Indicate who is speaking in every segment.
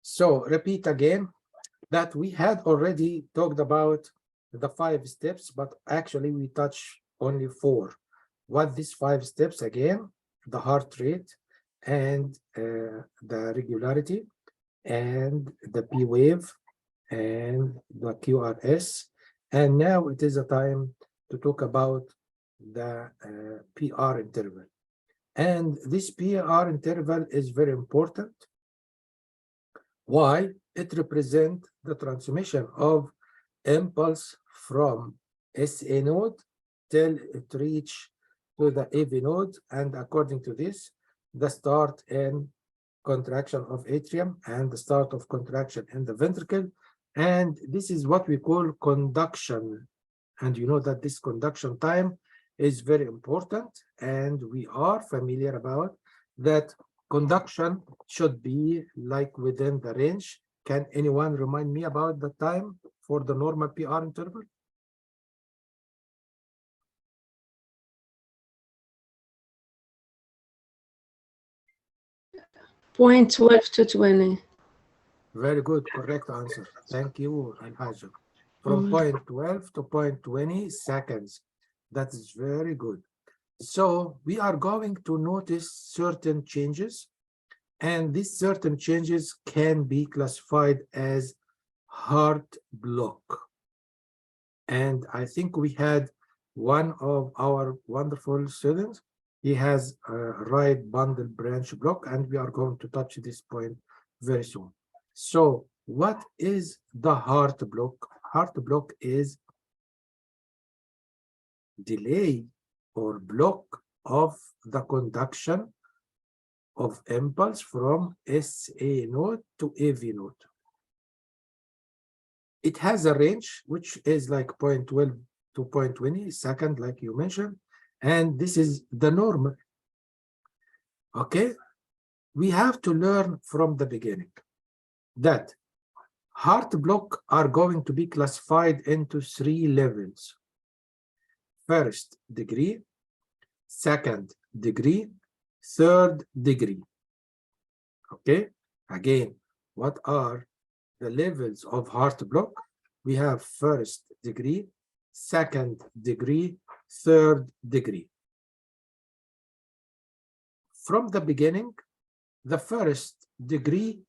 Speaker 1: So repeat again that we had already talked about the 5 steps, but actually we touch only 4. What these 5 steps again? The heart rate and the regularity and the P wave and the QRS. And now it is a time to talk about the PR interval. And this PR interval is very important. Why? It represents the transmission of impulse from SA node till it reach to the AV node, and according to this, the start in contraction of atrium and the start of contraction in the ventricle, and this is what we call conduction. And you know that this conduction time is very important, and we are familiar about that conduction should be like within the range. Can anyone remind me about the time for the normal PR interval?
Speaker 2: Point 12 to 20.
Speaker 1: Very good, correct answer. Thank you, Al-Hajj. From point 12 to point 20 seconds. That is very good. So we are going to notice certain changes, and these certain changes can be classified as heart block. And I think we had one of our wonderful students. He has a right bundle branch block, and we are going to touch this point very soon. So what is the heart block? Heart block is delay or block of the conduction of impulse from SA node to AV node. It has a range which is like 0.12 to 0.20 second, like you mentioned, and this is the normal. Okay, we have to learn from the beginning that heart block are going to be classified into 3 levels. First degree, second degree, third degree. Okay, again, what are the levels of heart block? We have first degree, second degree, third degree. From the beginning, the first degree,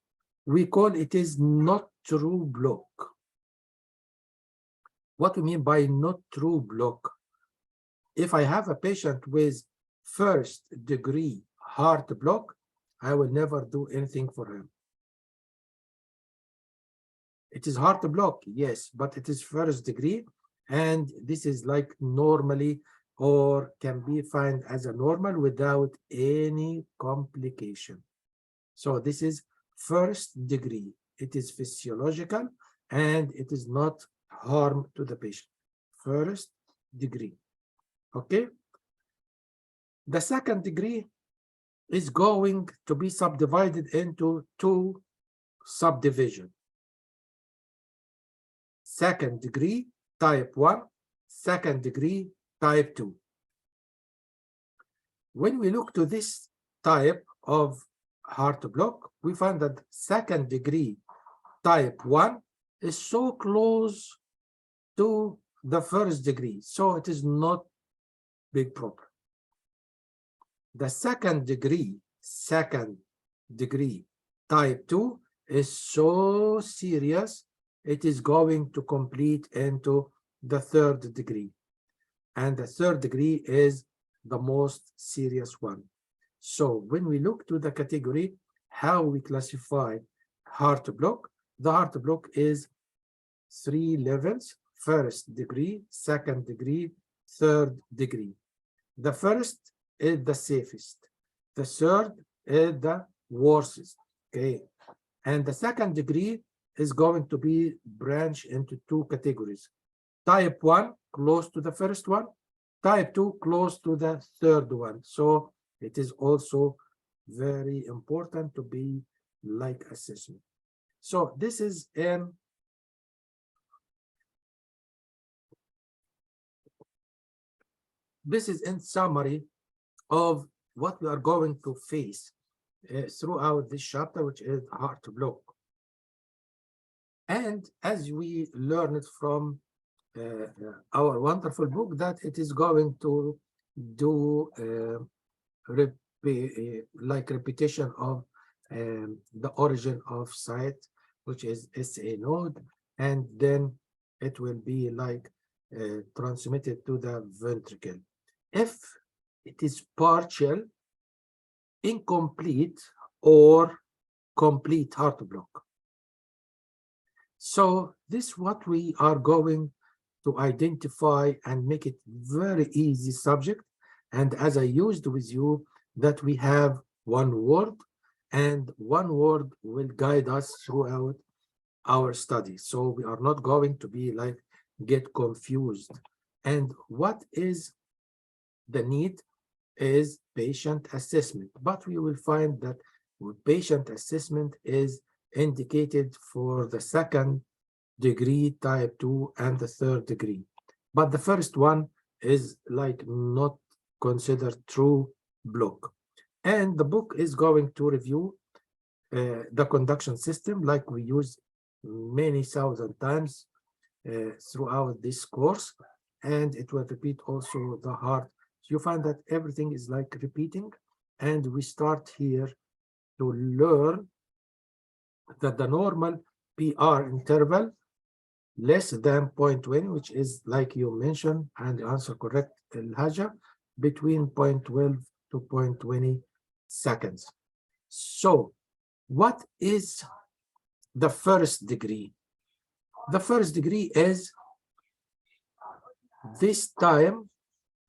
Speaker 1: we call it is not true block. What we mean by not true block? If I have a patient with first degree heart block, I will never do anything for him. It is heart block, yes, but it is first degree, and this is like normally or can be found as a normal without any complication. So this is first degree. It is physiological and it is not harm to the patient. First degree. Okay. The second degree is going to be subdivided into 2 subdivisions. Second degree, type 1, second degree, type 2. When we look to this type of heart block, we find that second degree, type 1, is so close to the first degree, so it is not big problem. The second degree, type 2, is so serious, it is going to complete into the third degree. And the third degree is the most serious one. So when we look to the category, how we classify heart block, the heart block is 3 levels: first degree, second degree, third degree. The first is the safest. The third is the worst. Okay. And the second degree is going to be branched into 2 categories. Type 1, close to the first one. Type 2, close to the third one. So it is also very important to be like assessment. So this is in summary of what we are going to face throughout this chapter, which is heart block. And as we learned from our wonderful book, that it is going to do like repetition of the origin of site, which is SA node, and then it will be like transmitted to the ventricle. If it is partial, incomplete, or complete heart block. So this is what we are going to identify and make it very easy subject. And as I used with you, that we have one word, and one word will guide us throughout our study. So we are not going to be like get confused. And what is the need is patient assessment, but we will find that patient assessment is indicated for the second degree type 2 and the third degree, but the first one is like not considered true block. And the book is going to review the conduction system like we use many thousand times throughout this course, and it will repeat also the heart. You find that everything is like repeating, and we start here to learn that the normal PR interval less than 0.20, which is like you mentioned, and the answer correct, Al-Haja, between 0.12 to 0.20 seconds. So what is the first degree? The first degree is this time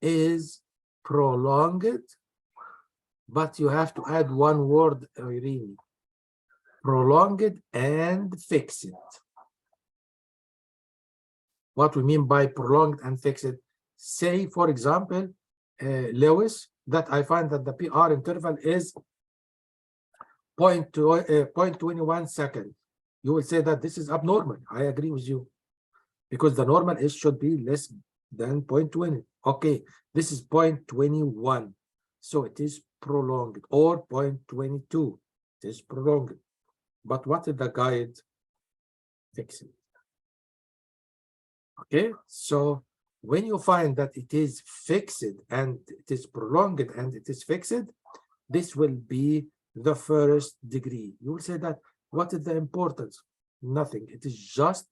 Speaker 1: is prolonged, but you have to add one word, Irene. Prolonged and fixed. What we mean by prolonged and fixed? Say, for example, Lewis, that I find that the PR interval is 0.21 seconds. You will say that this is abnormal. I agree with you, because the normal is should be less than 0.20. Okay, this is 0.21. So it is prolonged, or 0.22. It is prolonged. But what is the guide? Fixed. Okay, so when you find that it is fixed and it is prolonged and it is fixed, this will be the first degree. You will say that, what is the importance? Nothing. It is just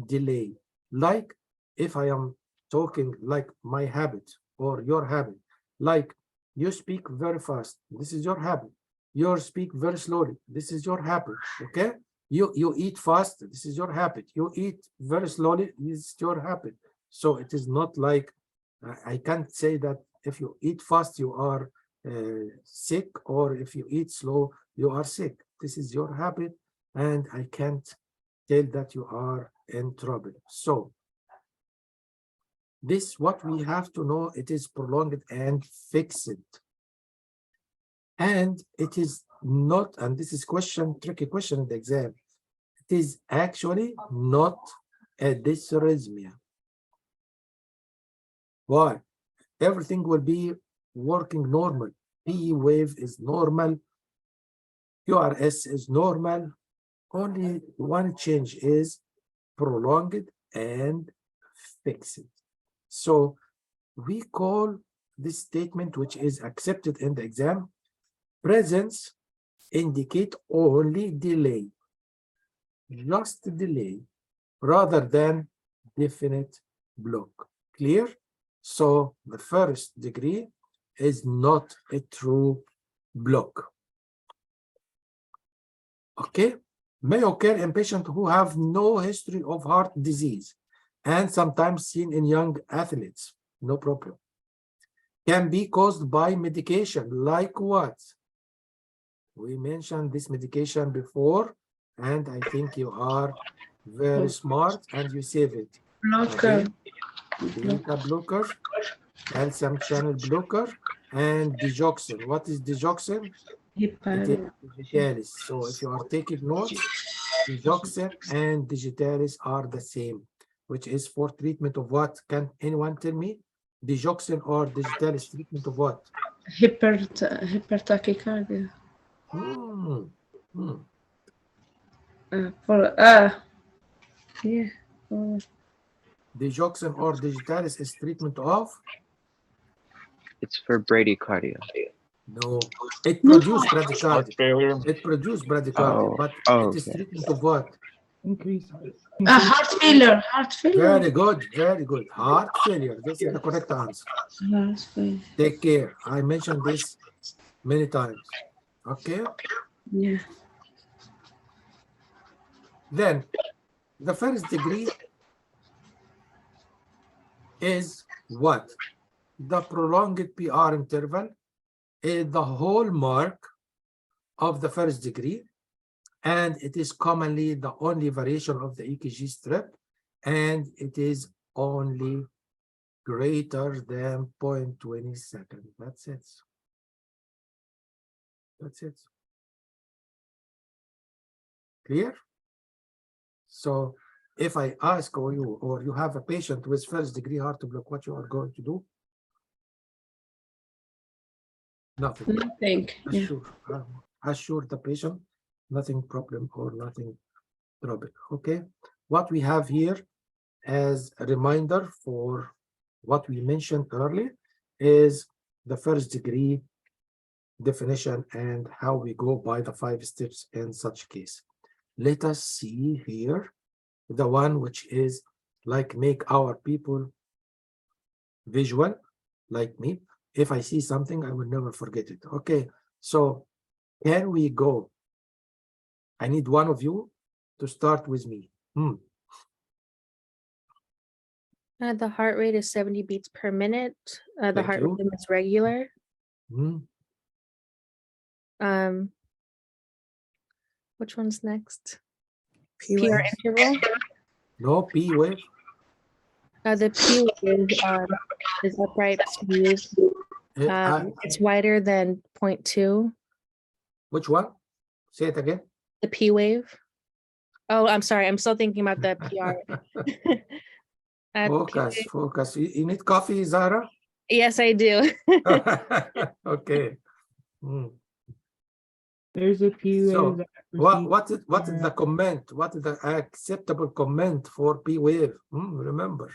Speaker 1: delay. Like if I am talking like my habit or your habit, like you speak very fast, this is your habit. You speak very slowly, this is your habit. Okay, you eat fast, this is your habit. You eat very slowly, this is your habit. So it is not like I can't say that if you eat fast you are sick, or if you eat slow you are sick. This is your habit, and I can't tell that you are in trouble. So this, what we have to know, it is prolonged and fixed. And it is not, and this is tricky question in the exam, it is actually not a dysrhythmia. Why? Everything will be working normal. P wave is normal, QRS is normal. Only one change is prolonged and fixed. So we call this statement, which is accepted in the exam, presence indicate only delay, just delay, rather than definite block. Clear? So the first degree is not a true block. Okay? May occur in patients who have no history of heart disease, and sometimes seen in young athletes. No problem. Can be caused by medication, like what? We mentioned this medication before, and I think you are very smart and you save it.
Speaker 2: Blocker.
Speaker 1: Beta blocker, calcium channel blocker, and digoxin. What is digoxin? It is digitalis. So if you are taking notes, digoxin and digitalis are the same, which is for treatment of what? Can anyone tell me? Digoxin or digitalis treatment of what?
Speaker 2: Hypertachycardia.
Speaker 1: Hmm. Hmm.
Speaker 2: For Yeah.
Speaker 1: Digoxin or digitalis is treatment of?
Speaker 3: It's for bradycardia.
Speaker 1: No. It
Speaker 2: No.
Speaker 1: produces
Speaker 4: Heart
Speaker 1: bradycardia.
Speaker 4: failure.
Speaker 1: It produces bradycardia,
Speaker 3: Oh,
Speaker 1: but
Speaker 3: oh,
Speaker 1: it is
Speaker 3: okay.
Speaker 1: treatment of what?
Speaker 4: Increase.
Speaker 2: Heart failure. Heart failure.
Speaker 1: Very good, very good. Heart failure. This is the correct answer.
Speaker 2: Heart failure.
Speaker 1: Take care. I mentioned this many times. Okay.
Speaker 2: Yeah.
Speaker 1: Then the first degree is what? The prolonged PR interval is the hallmark of the first degree, and it is commonly the only variation of the EKG strip, and it is only greater than 0.20 seconds. That's it. That's it. Clear? So if I ask or you have a patient with first degree heart block, what you are going to do? Nothing.
Speaker 2: Nothing. Yeah.
Speaker 1: Assure the patient, nothing problem or nothing trouble. Okay. What we have here as a reminder for what we mentioned earlier is the first degree definition and how we go by the 5 steps in such case. Let us see here the one which is like make our people visual, like me. If I see something, I will never forget it. Okay, so can we go? I need one of you to start with me.
Speaker 5: The heart rate is 70 beats per minute. The
Speaker 1: Thank
Speaker 5: heart
Speaker 1: you.
Speaker 5: rhythm is regular.
Speaker 1: Hmm.
Speaker 5: Which one's next?
Speaker 6: P
Speaker 5: PR
Speaker 6: wave.
Speaker 5: interval.
Speaker 1: No, P wave.
Speaker 5: The P wave is upright smooth. It's wider than 0.2.
Speaker 1: Which one? Say it again.
Speaker 5: The P wave. Oh, I'm sorry. I'm still thinking about the PR.
Speaker 1: Focus, focus. You need coffee, Zara?
Speaker 5: Yes, I do.
Speaker 1: Okay. Hmm.
Speaker 4: There's a P wave.
Speaker 1: So,
Speaker 4: that
Speaker 1: what is
Speaker 4: proceeds-
Speaker 1: the comment? What is the acceptable comment for P wave? Remember,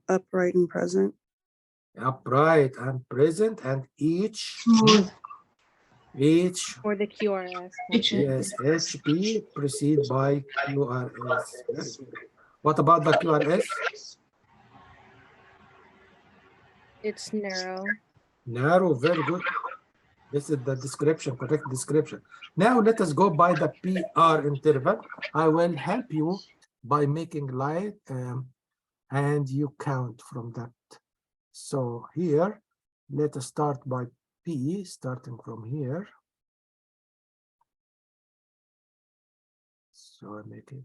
Speaker 6: Upright and present.
Speaker 1: upright and present, and each
Speaker 5: Or the QRS.
Speaker 1: yes, HP preceded by QRS. Very good. What about the QRS?
Speaker 5: It's narrow.
Speaker 1: Narrow, very good. This is the description, correct description. Now let us go by the PR interval. I will help you by making light and you count from that. So here, let us start by P, starting from here. So I make it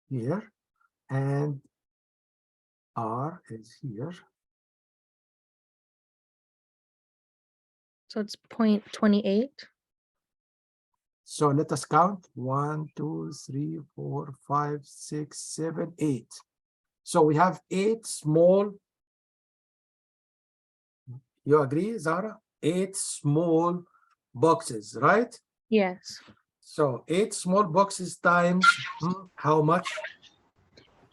Speaker 1: here, and R is here.
Speaker 5: So it's 0.28.
Speaker 1: So let us count 1, 2, 3, 4, 5, 6, 7, 8. So we have 8 small. You agree, Zara? 8 small boxes, right?
Speaker 5: Yes.
Speaker 1: So 8 small boxes times how much?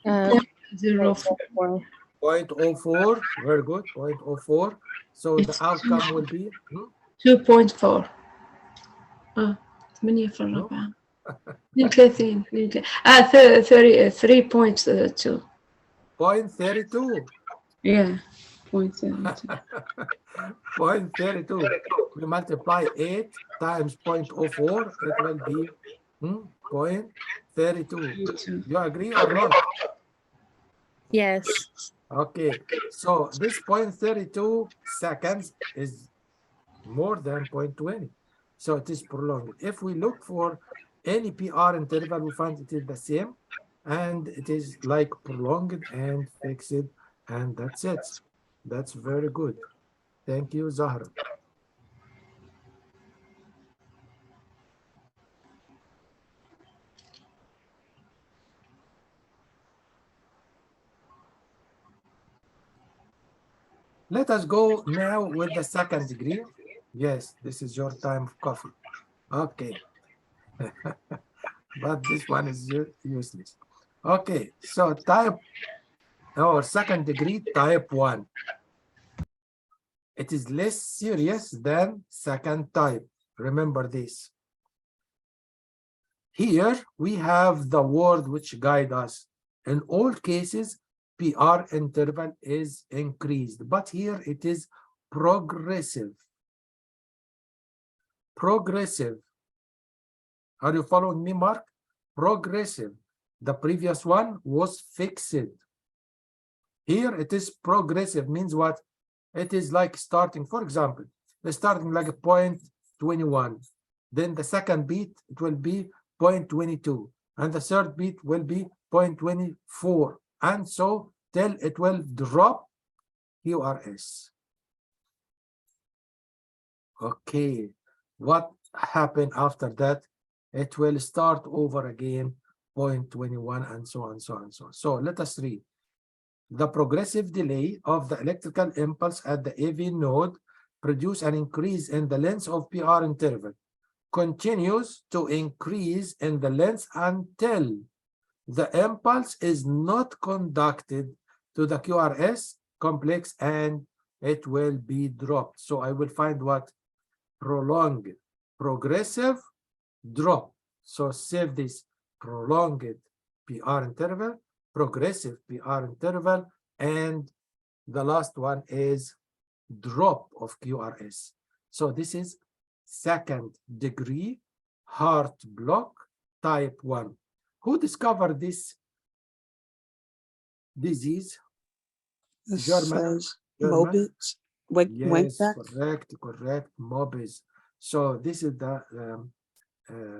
Speaker 2: 0.04.
Speaker 1: 0.04. Very good. 0.04. So the outcome will be
Speaker 2: 2.4. 8 في الربع 32 3.2
Speaker 1: 0.32.
Speaker 2: yeah 0.32
Speaker 1: 0.32. We multiply 8 times 0.04. It will be 0.32. You agree or not?
Speaker 5: Yes.
Speaker 1: Okay. So this 0.32 seconds is more than 0.20. So it is prolonged. If we look for any PR interval, we find it is the same, and it is like prolonged and fixed, and that's it. That's very good. Thank you, Zahra. Let us go now with the second degree. Yes, this is your time of coffee. Okay. but this one is useless. Okay, so type or second degree type 1. It is less serious than second type. Remember this. Here we have the word which guide us. In all cases, PR interval is increased, but here it is progressive. Progressive. Are you following me, Mark? Progressive. The previous one was fixed. Here it is progressive, means what? It is like starting, for example, starting like a 0.21. Then the second beat, it will be 0.22. And the third beat will be 0.24. And so till it will drop QRS. Okay. What happened after that? It will start over again, 0.21 and so on, so on, so on. So let us read. The progressive delay of the electrical impulse at the AV node produce an increase in the length of PR interval, continues to increase in the length until the impulse is not conducted to the QRS complex and it will be dropped. So I will find what? Prolonged, progressive, drop. So save this, prolonged PR interval, progressive PR interval, and the last one is drop of QRS. So this is second degree heart block type 1. Who discovered this disease?
Speaker 6: This
Speaker 1: German.
Speaker 6: says Mobitz.
Speaker 1: Yes,
Speaker 6: Wakeback.
Speaker 1: correct, Mobitz. So this is the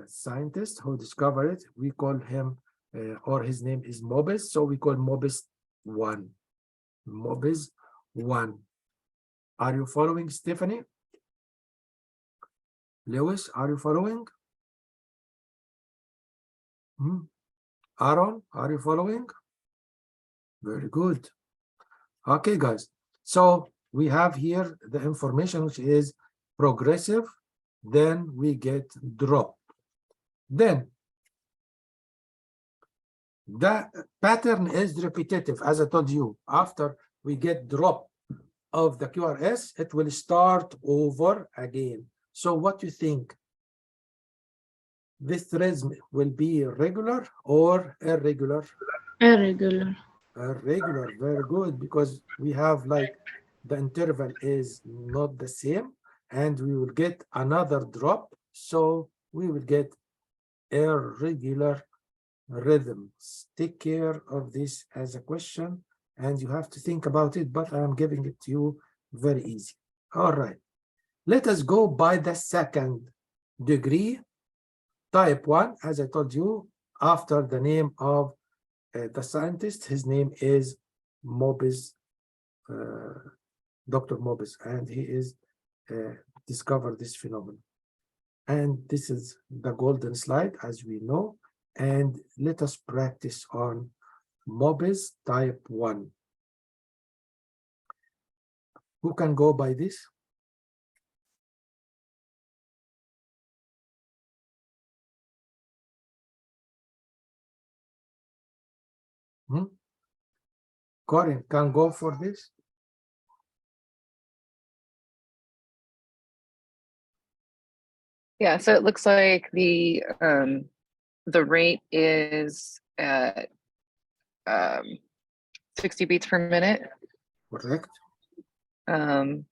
Speaker 1: scientist who discovered it. We call him, or his name is Mobitz, so we call Mobitz 1. Mobitz 1. Are you following, Stephanie? Lewis, are you following? Aaron, are you following? Very good. Okay, guys. So we have here the information which is progressive, then we get drop. Then the pattern is repetitive, as I told you. After we get drop of the QRS, it will start over again. So what do you think? This rhythm will be regular or irregular?
Speaker 2: Irregular.
Speaker 1: Regular, very good, because we have like the interval is not the same and we will get another drop, so we will get irregular rhythms. Take care of this as a question and you have to think about it, but I'm giving it to you very easy. All right, let us go by the second degree type 1, as I told you, after the name of the scientist. His name is Mobitz, Dr. Mobitz, and he is discovered this phenomenon. And this is the golden slide, as we know. And let us practice on Mobitz type 1. Who can go by this? Corin can go for this.
Speaker 7: Yeah, so it looks like the rate is at 60 beats per minute.
Speaker 1: Correct.
Speaker 7: The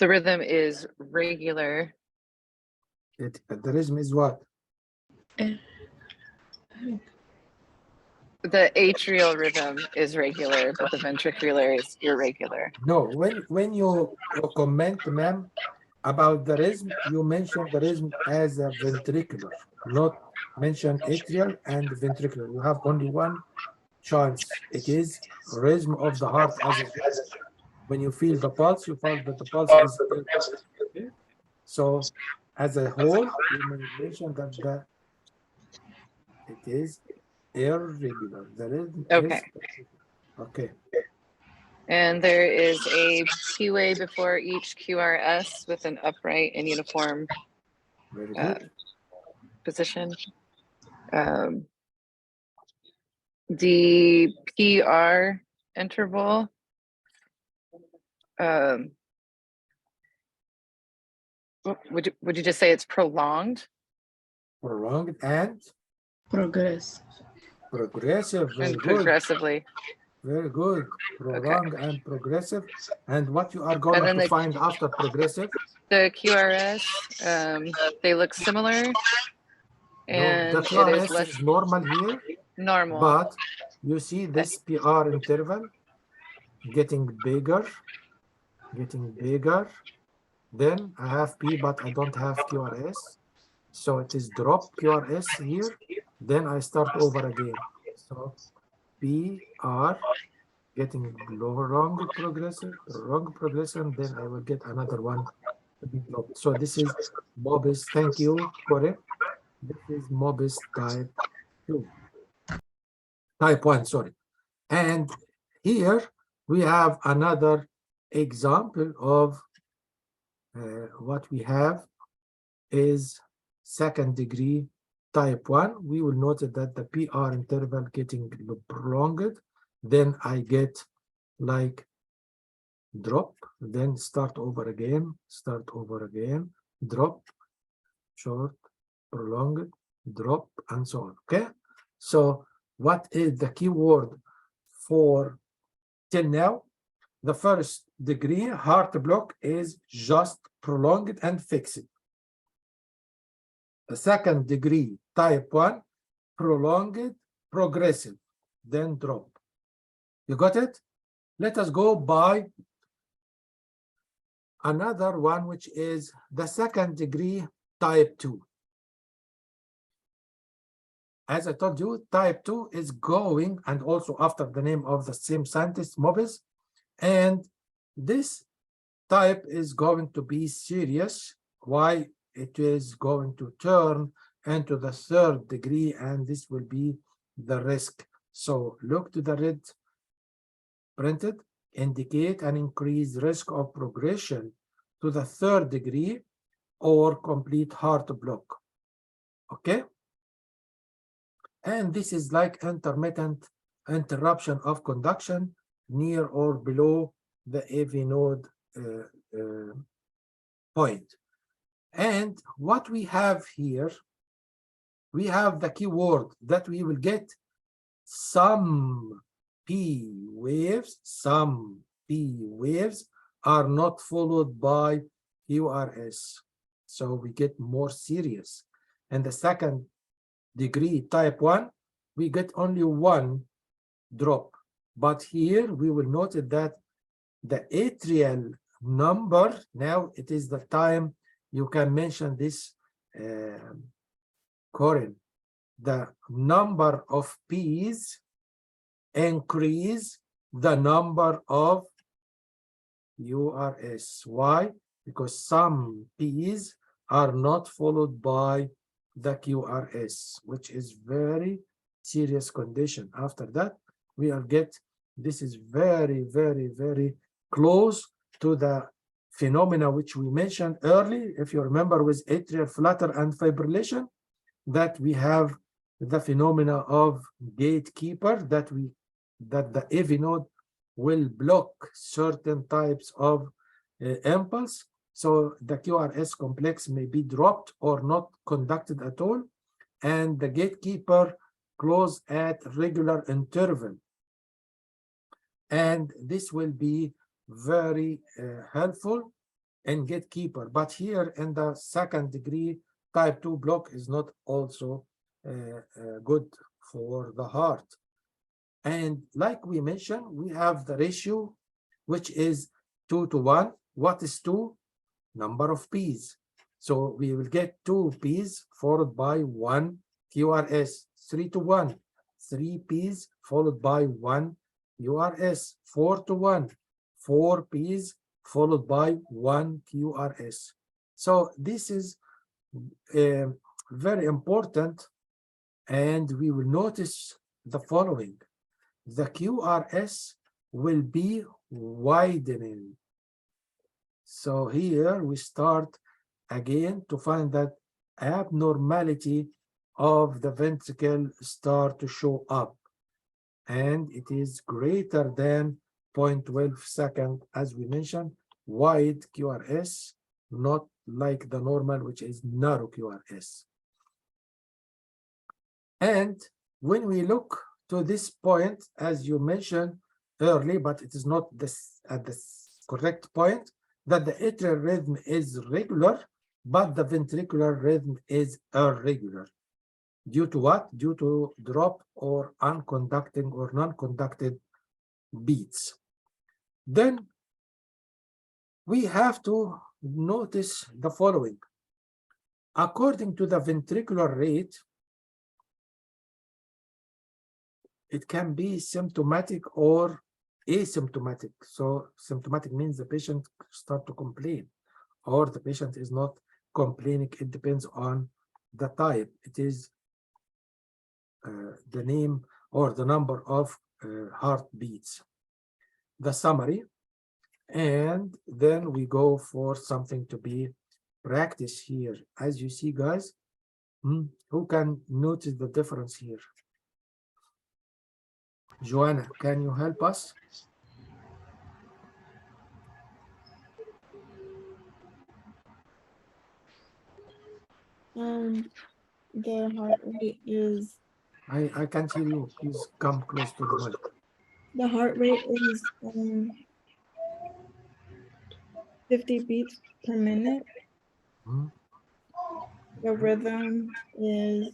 Speaker 7: rhythm is regular.
Speaker 1: The rhythm is what?
Speaker 7: The atrial rhythm is regular, but the ventricular is irregular.
Speaker 1: No, when you comment, ma'am, about the rhythm, you mention the rhythm as a ventricular, not mention atrial and ventricular. You have only one chance. It is rhythm of the heart. When you feel the pulse, you feel that the pulse is okay. So as a whole, you mention that it is irregular. The rhythm
Speaker 7: Okay.
Speaker 1: is okay.
Speaker 7: And there is a PUA before each QRS with an upright and uniform
Speaker 1: Very good.
Speaker 7: position. The PR interval, would you just say it's prolonged?
Speaker 1: Prolonged and
Speaker 2: Progress.
Speaker 1: progressive. Very
Speaker 7: And
Speaker 1: good.
Speaker 7: progressively.
Speaker 1: Very good. Prolonged and progressive. And what you are going
Speaker 7: then
Speaker 1: to
Speaker 7: the-
Speaker 1: find after progressive?
Speaker 7: The QRS, they look similar.
Speaker 1: No,
Speaker 7: And
Speaker 1: the
Speaker 7: it is
Speaker 1: QRS
Speaker 7: less
Speaker 1: is normal here,
Speaker 7: normal.
Speaker 1: but you see this PR interval getting bigger. Then I have P, but I don't have QRS. So it is drop QRS here. Then I start over again. So PR getting wrong progressive, then I will get another one to be dropped. So this is MOBIS. Thank you, Corey. This is MOBIS type 2. Type 1, sorry. And here we have another example of what we have is second degree type 1. We will notice that the PR interval getting prolonged. Then I get like drop, then start over again, drop, short, prolonged, drop, and so on. Okay. So what is the keyword for till now? The first degree heart block is just prolonged and fixed. The second degree type 1, prolonged, progressive, then drop. You got it? Let us go by another one, which is the second degree type 2. As I told you, type 2 is going, and also after the name of the same scientist, MOBIS, and this type is going to be serious. Why? It is going to turn into the third degree, and this will be the risk. So look to the red printed, indicate an increased risk of progression to the third degree or complete heart block. Okay. And this is like intermittent interruption of conduction near or below the AV node point. And what we have here, we have the keyword that we will get some P waves, are not followed by QRS. So we get more serious. And the second degree type 1, we get only one drop. But here we will notice that the atrial number, now it is the time you can mention this, Corin, the number of P's increase the number of URS. Why? Because some P's are not followed by the QRS, which is very serious condition. After that, we are this is very, very, very close to the phenomena which we mentioned early, if you remember, with atrial flutter and fibrillation, that we have the phenomena of gatekeeper, that the AV node will block certain types of impulse. So the QRS complex may be dropped or not conducted at all, and the gatekeeper close at regular interval. And this will be very helpful in gatekeeper. But here in the second degree type 2 block is not also good for the heart. And like we mentioned, we have the ratio, which is 2 to 1. What is 2? Number of P's. So we will get 2 P's followed by 1 QRS. 3 to 1. 3 P's followed by 1 QRS. 4 to 1. 4 P's followed by 1 QRS. So this is very important, and we will notice the following. The QRS will be widening. So here we start again to find that abnormality of the ventricle start to show up, and it is greater than 0.12 second, as we mentioned, wide QRS, not like the normal, which is narrow QRS. And when we look to this point, as you mentioned early, but it is not this at the correct point, that the atrial rhythm is regular, but the ventricular rhythm is irregular. Due to what? Due to drop or unconducting or non-conducted beats. Then we have to notice the following. According to the ventricular rate, it can be symptomatic or asymptomatic. So symptomatic means the patient start to complain, or the patient is not complaining. It depends on the type. It is the name or the number of heartbeats. The summary, and then we go for something to be practiced here. As you see, guys, who can notice the difference here? Joanna, can you help us?
Speaker 8: The heart rate is
Speaker 1: I can't hear you. Please come close to the mic.
Speaker 8: the heart rate is 50 beats per minute.
Speaker 1: Hmm?
Speaker 8: The rhythm is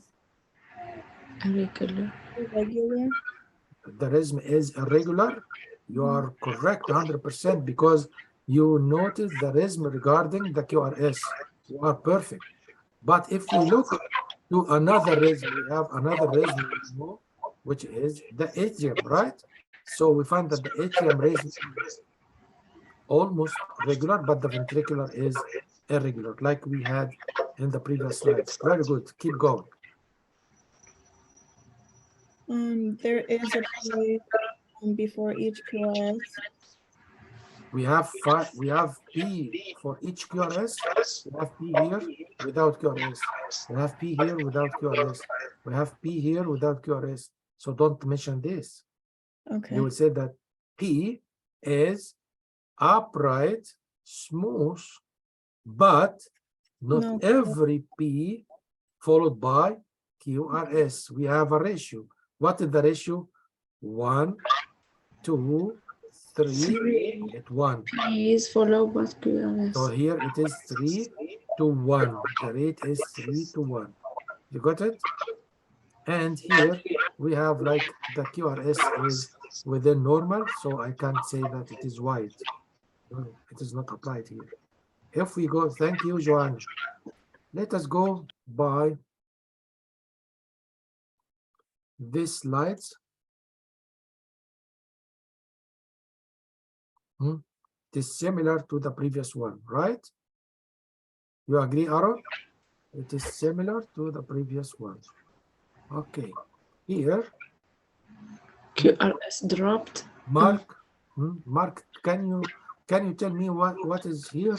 Speaker 2: Irregular.
Speaker 8: irregular.
Speaker 1: The rhythm is irregular. You are correct 100% because you notice the rhythm regarding the QRS. You are perfect. But if we look to another rhythm, we have another rhythm, which is the atrium, right? So we find that the atrium rhythm is almost regular, but the ventricular is irregular, like we had in the previous slides. Very good. Keep going.
Speaker 8: There is a PA before each QRS.
Speaker 1: We have P for each QRS. We have P here without QRS. We have P here without QRS. We have P here without QRS. So don't mention this.
Speaker 8: Okay.
Speaker 1: You will say that P is upright, smooth, but not
Speaker 8: No.
Speaker 1: every P followed by QRS. We have a ratio. What is the ratio? 1, 2, 3, at 1.
Speaker 2: P is followed by QRS.
Speaker 1: So here it is 3 to 1. The rate is 3 to 1. You got it? And here we have like the QRS is within normal, so I can't say that it is wide. No, it is not applied here. If we go, thank you, Joanne. Let us go by these slides. It is similar to the previous one, right? You agree, Aaron? It is similar to the previous one. Okay. Here,
Speaker 2: QRS dropped.
Speaker 1: Mark, Mark, can you tell me what is here?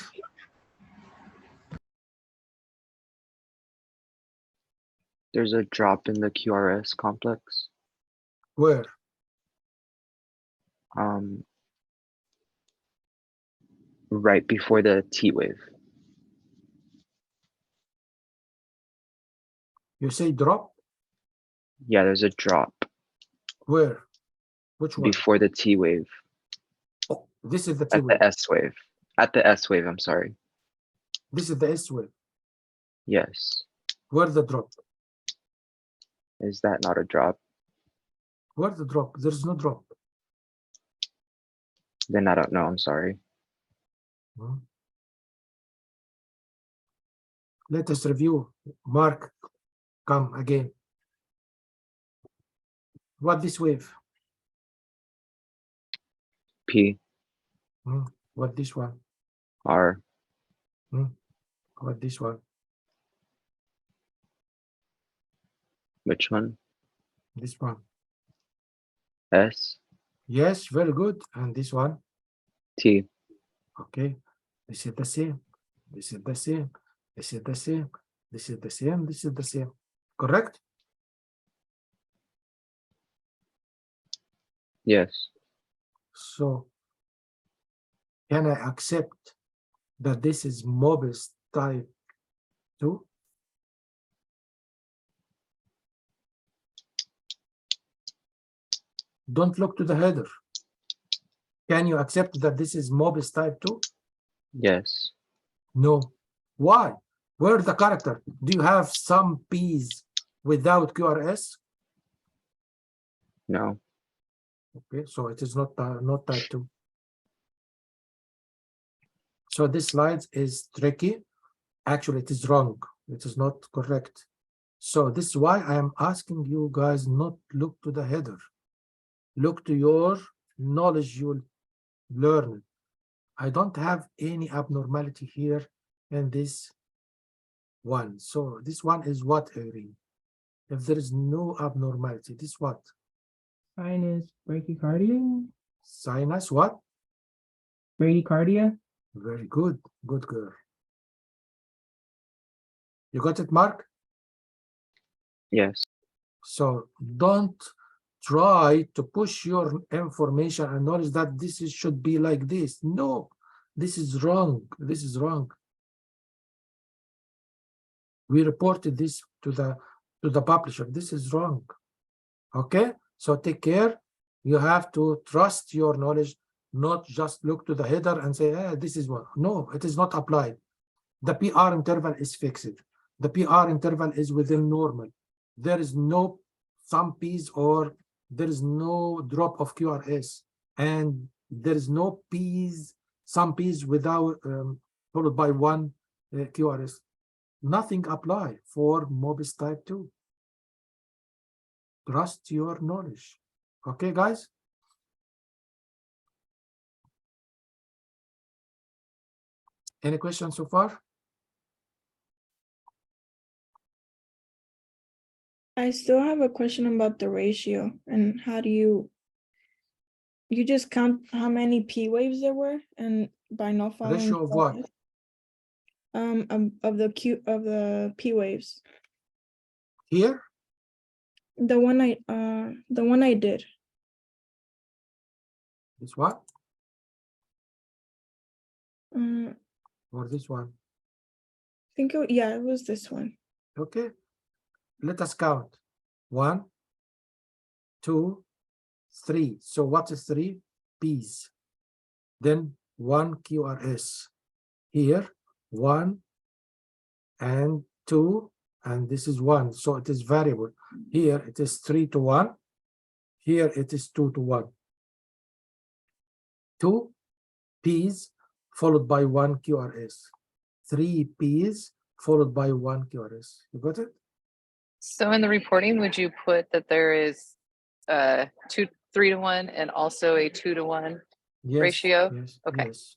Speaker 3: There's a drop in the QRS complex.
Speaker 1: Where?
Speaker 3: Right before the T wave.
Speaker 1: You say drop?
Speaker 3: Yeah, there's a drop
Speaker 1: Where? Which one?
Speaker 3: before the T wave.
Speaker 1: Oh, this is the T
Speaker 3: At
Speaker 1: wave.
Speaker 3: the S wave. At the S wave, I'm sorry.
Speaker 1: This is the S wave.
Speaker 3: Yes.
Speaker 1: Where the drop?
Speaker 3: Is that not a drop?
Speaker 1: Where the drop? There is no drop.
Speaker 3: Then I don't know, I'm sorry.
Speaker 1: Let us review. Mark, come again. What this wave?
Speaker 3: P,
Speaker 1: What this one?
Speaker 3: R,
Speaker 1: What this one?
Speaker 3: which one?
Speaker 1: This one.
Speaker 3: S,
Speaker 1: Yes, very good. And this one?
Speaker 3: T.
Speaker 1: Okay. This is the same. This is the same. This is the same. This is the same. This is the same. correct?
Speaker 3: Yes.
Speaker 1: So can I accept that this is Mobis type 2? Don't look to the header. Can you accept that this is Mobis type 2?
Speaker 3: Yes.
Speaker 1: No. Why? Where the character? Do you have some P's without QRS?
Speaker 3: No.
Speaker 1: Okay, so it is not type 2. So this slide is tricky. Actually, it is wrong. It is not correct. So this is why I am asking you guys not look to the header. Look to your knowledge you'll learn. I don't have any abnormality here in this one. So this one is what, Irene? If there is no abnormality, this what?
Speaker 4: Sinus bradycardia.
Speaker 1: Sinus what?
Speaker 4: Bradycardia.
Speaker 1: Very good. Good girl. You got it, Mark?
Speaker 3: Yes.
Speaker 1: So don't try to push your information and knowledge that this should be like this. No, this is wrong. This is wrong. We reported this to the publisher. This is wrong. Okay, so take care. You have to trust your knowledge, not just look to the header and say, this is what. No, it is not applied. The PR interval is fixed. The PR interval is within normal. There is no some P's or there is no drop of QRS, and there is no P's, some P's without followed by one QRS. Nothing apply for Mobis type 2. Trust your knowledge. Okay, guys? Any questions so far?
Speaker 8: I still have a question about the ratio and how do you just count how many P waves there were and by not following
Speaker 1: Ratio of what?
Speaker 8: of the P waves.
Speaker 1: Here?
Speaker 8: The one I did.
Speaker 1: This one?
Speaker 8: I
Speaker 1: Or this one?
Speaker 8: think it was this one.
Speaker 1: Okay. Let us count. 1, 2, 3. So what is 3? P's. Then 1 QRS. Here, 1 and 2, and this is 1. So it is variable. Here it is 3 to 1. Here it is 2 to 1. 2 P's followed by 1 QRS. 3 P's followed by 1 QRS. You got it?
Speaker 7: So in the reporting, would you put that there is 3 to 1 and also a 2 to 1?
Speaker 1: Yes.
Speaker 7: Ratio?
Speaker 1: Yes.
Speaker 7: Okay.
Speaker 1: Yes.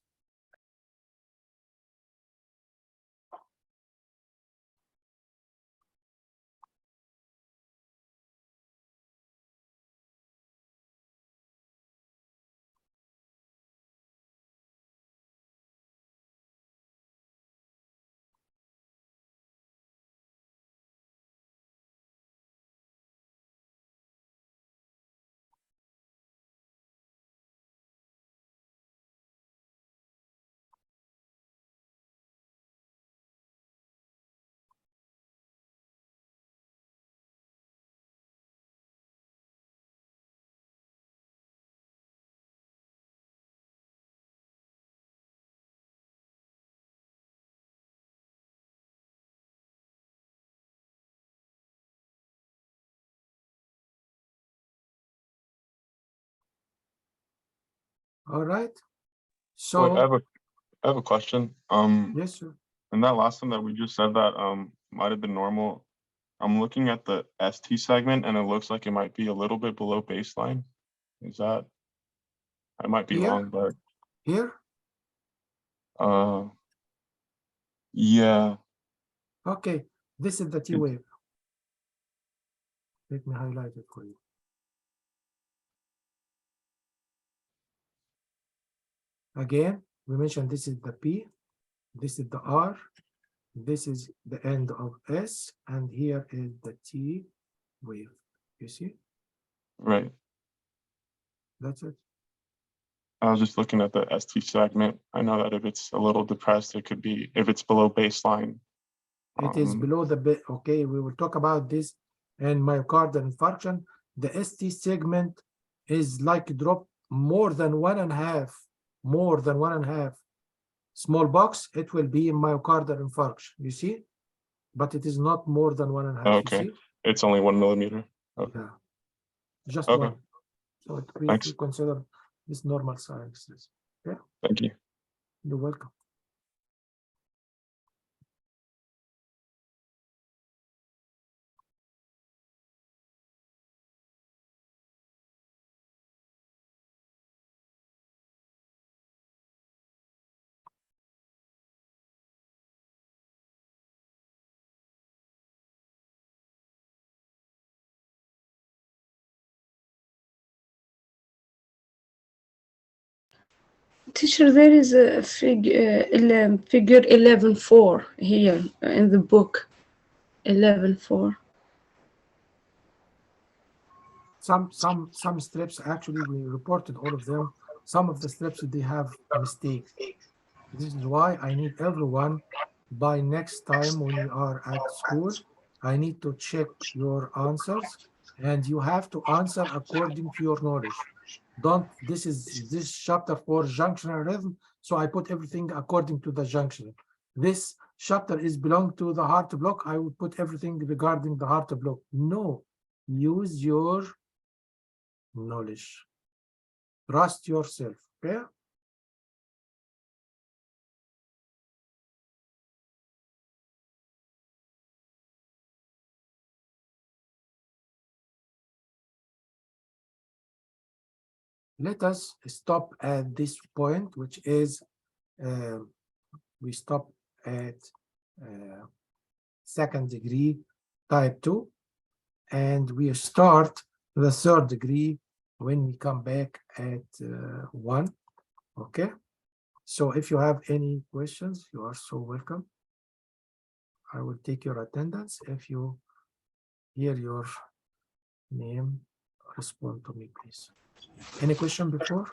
Speaker 1: All right. So
Speaker 9: Wait, I have a question.
Speaker 1: yes, sir.
Speaker 9: In that last one that we just said that might have been normal. I'm looking at the ST segment and it looks like it might be a little bit below baseline. Is that? I might be
Speaker 1: Here?
Speaker 9: wrong, but
Speaker 1: Here.
Speaker 9: yeah.
Speaker 1: Okay. This is the T wave. Let me highlight it for you. Again, we mentioned this is the P, this is the R, This is the end of S, and here is the T wave. You see?
Speaker 9: Right.
Speaker 1: That's it.
Speaker 9: I was just looking at the ST segment. I know that if it's a little depressed, it could be, if it's below baseline.
Speaker 1: It is below the bit. Okay, we will talk about this in myocardial infarction. The ST segment is like drop more than 1.5, more than 1.5 small box. It will be in myocardial infarction. You see, but it is not more than 1.5.
Speaker 9: Okay.
Speaker 1: You see?
Speaker 9: It's only 1 millimeter. Okay.
Speaker 1: Yeah, just
Speaker 9: Okay.
Speaker 1: one. So it, we
Speaker 9: Thanks.
Speaker 1: consider this normal sizes.
Speaker 9: Thank you.
Speaker 1: You're welcome.
Speaker 2: Teacher, there is a figure 11.4 here in the book. 11.4.
Speaker 1: Some strips, actually we reported all of them. Some of the strips they have mistakes. This is why I need everyone by next time when you are at school, I need to check your answers, and you have to answer according to your knowledge. Don't, this chapter for junctional rhythm, so I put everything according to the junction. This chapter is belong to the heart block, I would put everything regarding the heart block. No, use your knowledge. Trust yourself, okay? Let us stop at this point, which is we stop at second degree type 2, and we start the third degree when we come back at 1. Okay, so if you have any questions, you are so welcome. I will take your attendance. If you hear your name, respond to me, please. Any question before?